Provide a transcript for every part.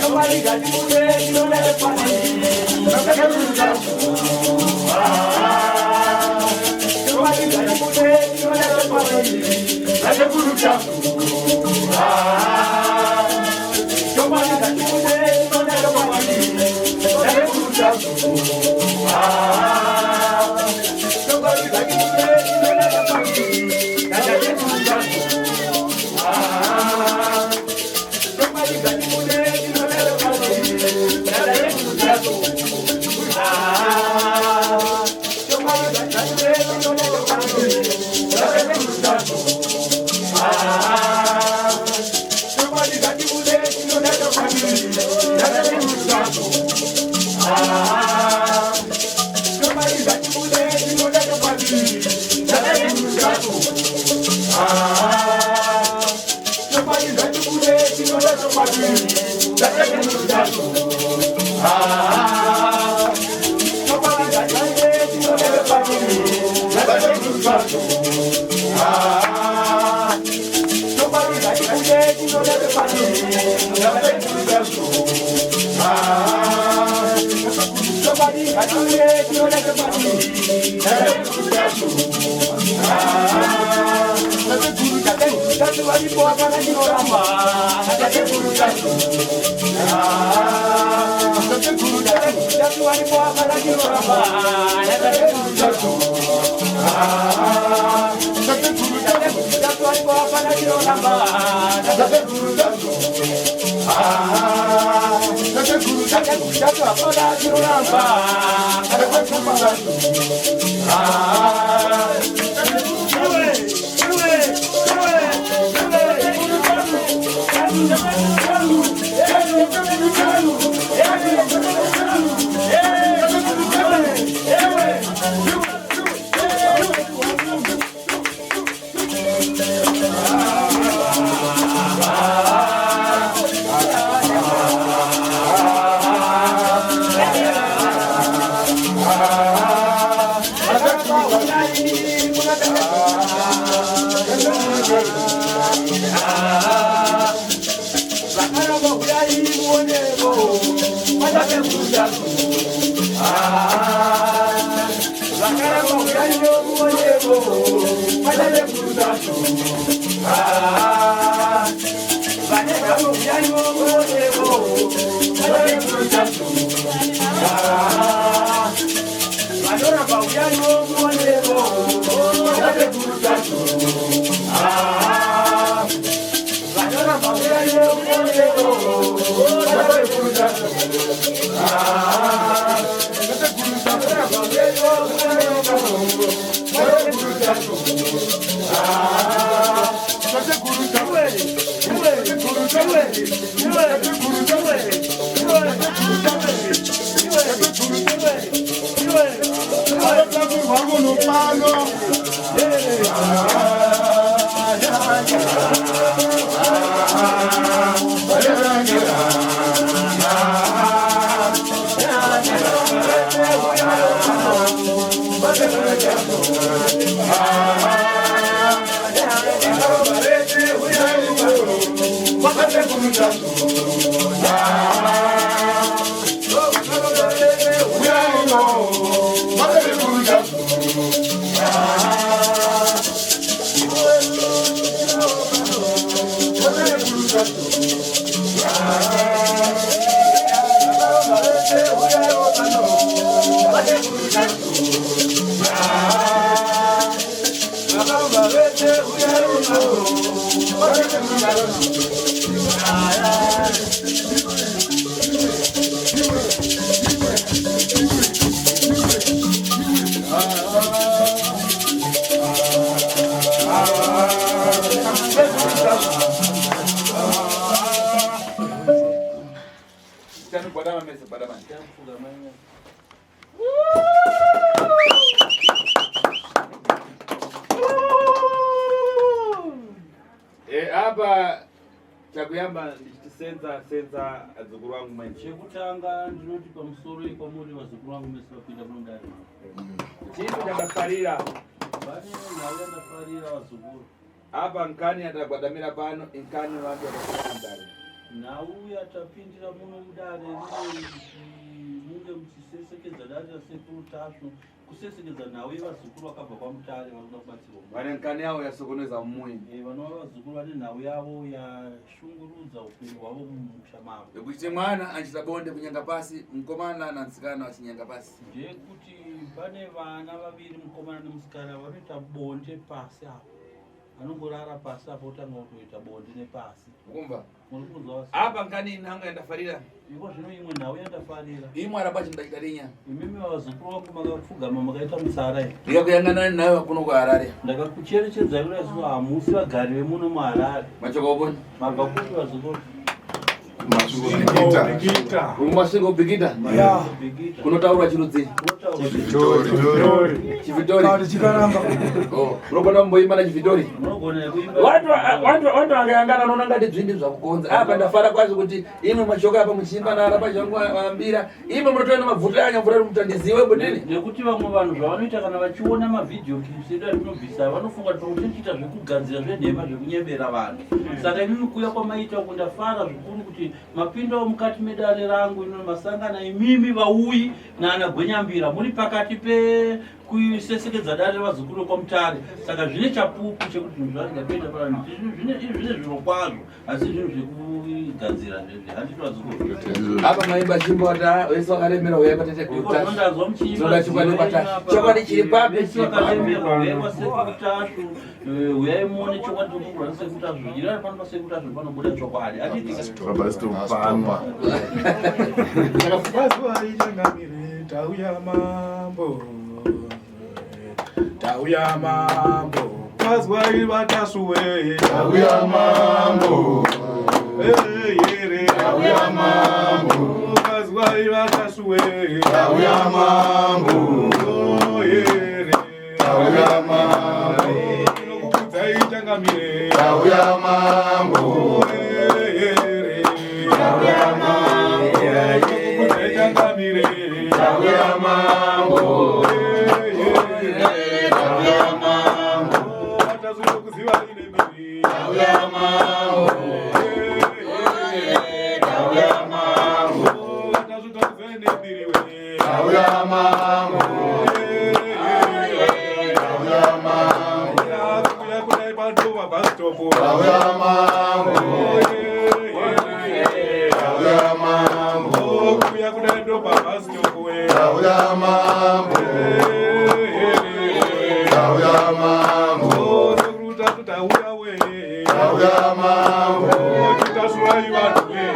Somebody got to Hapa chakuyamba senza azukuru wangu manje chekutanga ndinoti pamusoro ipamuri vazukuru vangu mese vapinda munondari chino chakafarira vane nhauya ndafarira vazukuru apa nkani atagwadamira pano inkani vantu vakafira mundare nhauya tapindira muno mudare munge muchisesekeza dare rasekuru tasvo kusesekedza nawe vazukuru vakabva kwamutare vanoda kubatsirwa vane nkani yavo yasokoneza mumwe vanova vazukuru vane nhau yavo yashungurudza upenyu hwavo mumusha mavo yekuti mwana anchita bonde kunyanga pasi mukomana nansikana vachinyanga pasi ndeyekuti pane vana vaviri mukomana nemusikana vanoita bonde pasi apo vanongorara pasi apo otanga kutoita bonde nepasi ukumva muri kunzwa apa nkani inhanga yandafarira iko zvino imwe nhau yandafarira imwe araba chindachita rinya imimi vazukuru vangu makapfugama makaita mutsara here ndikakuyangana nayo kuno kuharare ndakakucherechedzai kuti zuva hamusi vagari vemuno muharare machokoponi mabva kuti vazukuru umasvika ubhikita kunotaurwa chirudzi chivitori unogona kumboimba na chivitori watu angayangana noona ngati bzindi zvakukonza apa ndafara kwacho kuti imwe machoka apa muchimba naarapa changu vambira imwe munotoenda mabvuto anya mvura mutandiziwe bodini nekuti vamwe vanhu zvavanoita kana vachiona mavhidhiyo clips edu atinobvisa vanofunga kuti tichiita zvekugadzira zvenhema zvekunyebera vanhu saka imimi kuya kwamaita uku ndafara zvikuru kuti mapindawo mukati medare rangu ino masangana imimi vauyi naana Gwenyambira muri pakati kusesekedza dare vazukuru kwamutare saka zvine chapupu chekuti zvinhu zvazingapenda pavanhu zvine zviro kwazvo asi zvinhu zvekugadzira zvezve handiti vazukuru apa maimba chimbota wese wakaremera uyai patete chokwadi chiri papi vakaremerwa uyai pasekutasvu uyai muone chokwadi tomugura nesekutasvu irari pano pasekutasvu panobuda chokwadi tauya mambo tauya mambo mazwai vatasuwe tauya mambo yere tauya mambo mazwai vatasuwe tauya mambo yere tauya mambo nokukudzai changamire tauya mambo yere tauya mambo nokukudzai changamire tauya mambo tauya mambo vatazuva kuziva ine miri tauya mambo tauya mambo vatazuva kuziva ine miri we tauya mambo tauya mambo kuya kudai padova bastop tauya mambo tauya mambo kuya kudai dopa bastop tauya mambo tauya mambo sokuruta tutauya we tauya mambo titasurai vanhu we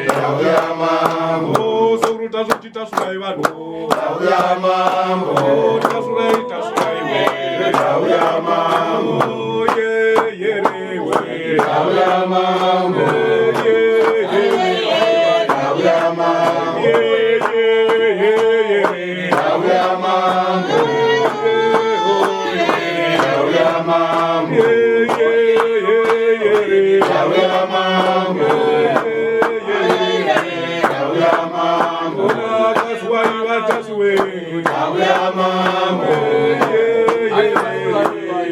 tauya mambo sokuruta tutitasurai vanhu tauya mambo titasurai we tauya mambo yere we tauya mambo tauya mambo tauya mambo tauya mambo tauya mambo tauya mambo nakaswai vatasuwe tauya mambo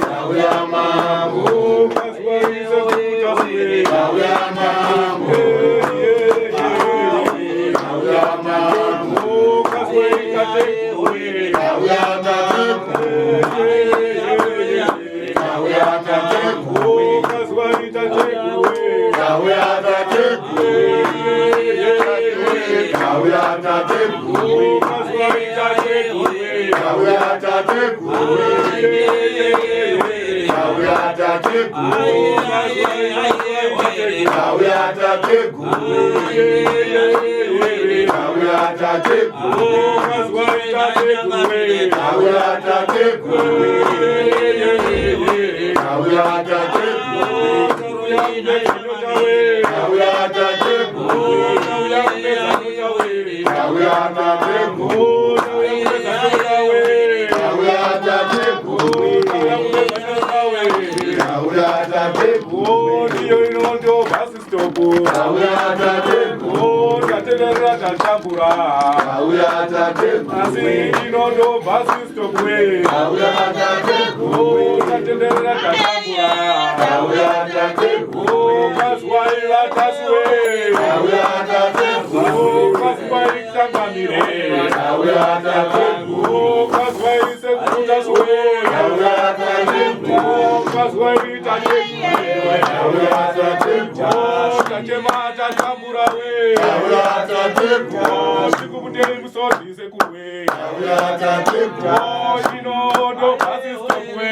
tauya mambo kaswai sekutasuwe tauya mambo tauya mambo kaswai katekwe tauya mambo tauya mambo kaswai katekwe tauya mambo tauya mambo kaswai katekwe tauya mambo tauya That's why tangamire ukazwaise kutaswe ukazwaita tachema tatamburawe sikubutei musodhise kuwe inodo pasisokwe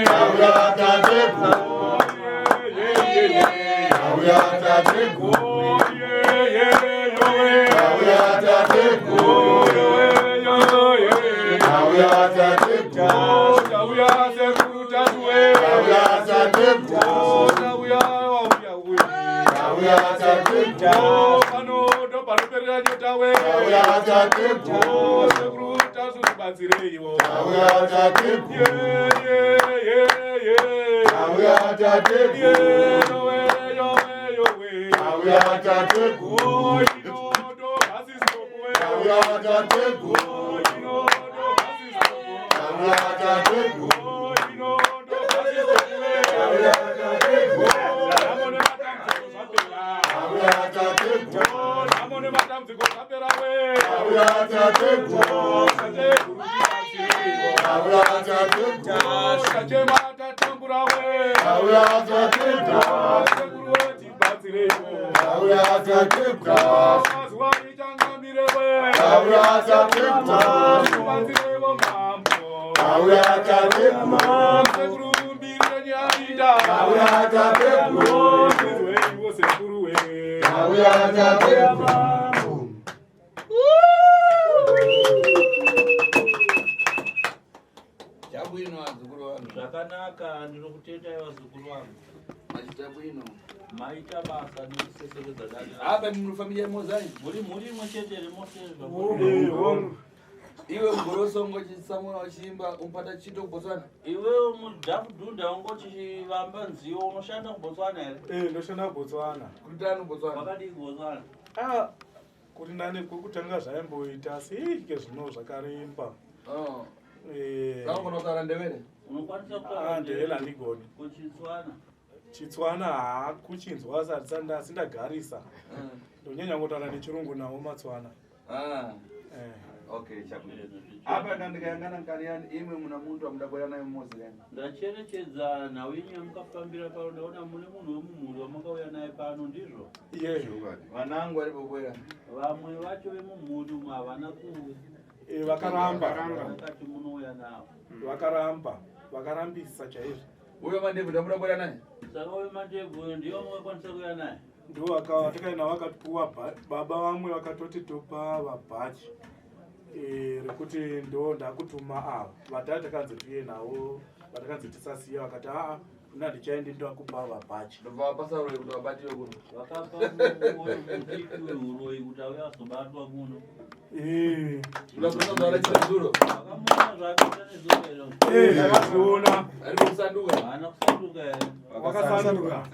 Zvakanaka, ndinokutendai vazukuru vangu. Machita bwino. Maita basa nekuseseredza dani. Apa muri familia mozai? Muri imwe chete remose. Iwe mugoroso ngochisamura uchimba umpata chito kuBotswana? Iwe mudhakudhunda ungochivamba nziyo unoshanda kuBotswana here? Ndoshanda kuBotswana. Kutani kuBotswana? Wakadii kuBotswana? Kuti nani kwekutanga zvaimboita asi ke zvino zvakaremba. Kana kutaura ndevere? Unokwanisa kutaura ndevere handigoni. Kuchitswana? Chitswana hakuchinzwa sindagarisa. Ndonyanya ngotaura nechirungu nawo Matswana. Okay, chabwino. Apa ndikayangana nkariani imwe muna muntu amudabwera naye mmozi leni? Ndacherechedza nawo inye mukafambira pano ndaona mune munhu wemumhuri wamakauya naye pano ndizvo? Iye. Vanangu vari pobwera. Vamwe vacho vemumhuri umwe havana kuuya. Vakaramba. Vakati munouya navo. Vakarambisa chaizvo. Uyo mandebvu ndamudabwera naye? Saka uyo mandebvu ndiwo mungakwanisa kuuya naye? Ndiwo atakaenda vakatipuwa baba vamwe vakatoti topa vabhachi. Rekuti ndo ndakutuma ava vatatu takanzi tiye nawo vatakanzi tisasiya vakati ndichaende ndakupa vabhachi ndobva pasaro kuti vabatiwe kuno vakapa mudiki weuroyi kuti auya azobatwa kuno unazonazoara chizuro vakamuona zvaakaita nezuro akaziona ari kusanduka haana kusanduka here wakasanduka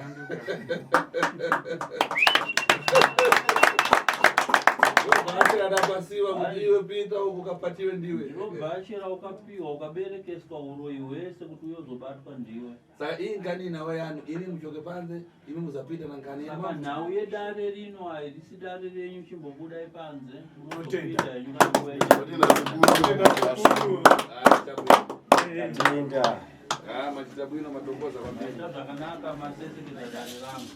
Basiwa kuti iwe pita uko kapatiwe ndiwe. Ndobhachira ukapiwa ukaberekeswa uroyi wese kuti uyozobatwa ndiwe. Saka iyi ngani nawe yanu iri muchoke panze imi muzapita nangani saka nhau yedare rino hairisi dare renyu chimbobudai panze munotenda machita bwino matomboza kwamene zvakanaka masesekeza dare rangu.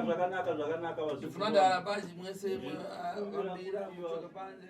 Zvakanaka zvakanaka. Tifunanda arabazi mwese mwambira kuchoka panze.